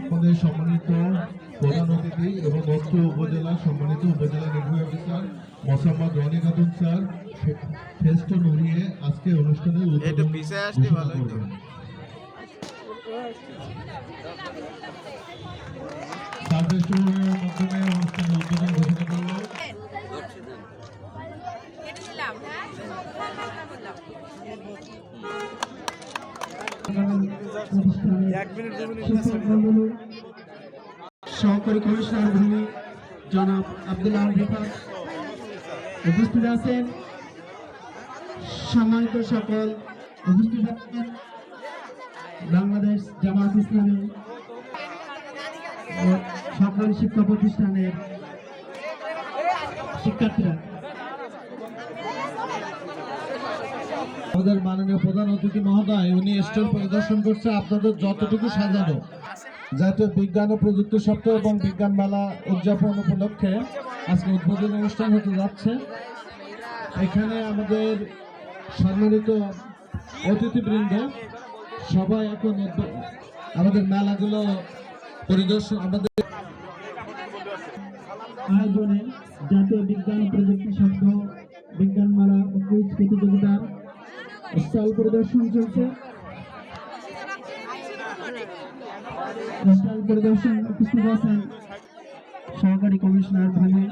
আমাদের সম্মানিত প্রধান অতিথি এবং অত্র উপজেলা সম্মানিত উপজেলা নির্বাহী অফিসার মোসাম্মদ রনি খাতুন স্যার ফেস্ট নুরিয়ে আজকে অনুষ্ঠানের উদ্বোধন ঘোষণা করবেন। স্যার ফেস্ট নুরিয়ের মাধ্যমে অনুষ্ঠানের উদ্বোধন ঘোষণা করলো। সহকারী কমিশনার ভূমি জনাব আব্দুল্লাহ রিফাত উপস্থিত আছেন। সম্মানিত সকল উপস্থিত আছেন বাংলাদেশ জামায়াত ইসলামী সকল শিক্ষা প্রতিষ্ঠানের শিক্ষার্থীরা, আমাদের মাননীয় প্রধান অতিথি মহোদয় উনি স্টল পরিদর্শন করছে আপনাদের যতটুকু সাজানো জাতীয় বিজ্ঞান ও প্রযুক্তি সপ্তাহ এবং বিজ্ঞান মেলা উদযাপন উপলক্ষে আজকে উদ্বোধনী অনুষ্ঠান হতে যাচ্ছে। এখানে আমাদের সম্মানিত অতিথিবৃন্দ সবাই এখন আমাদের মেলাগুলো পরিদর্শন আমাদের আয়োজনে জাতীয় বিজ্ঞান ও প্রযুক্তি সপ্তাহ বিজ্ঞান মেলা ও কুইজ প্রতিযোগিতার স্টল পরিদর্শন চলছে। স্টল পরিদর্শন উপস্থিত আছেন সহকারী কমিশনার ভূমি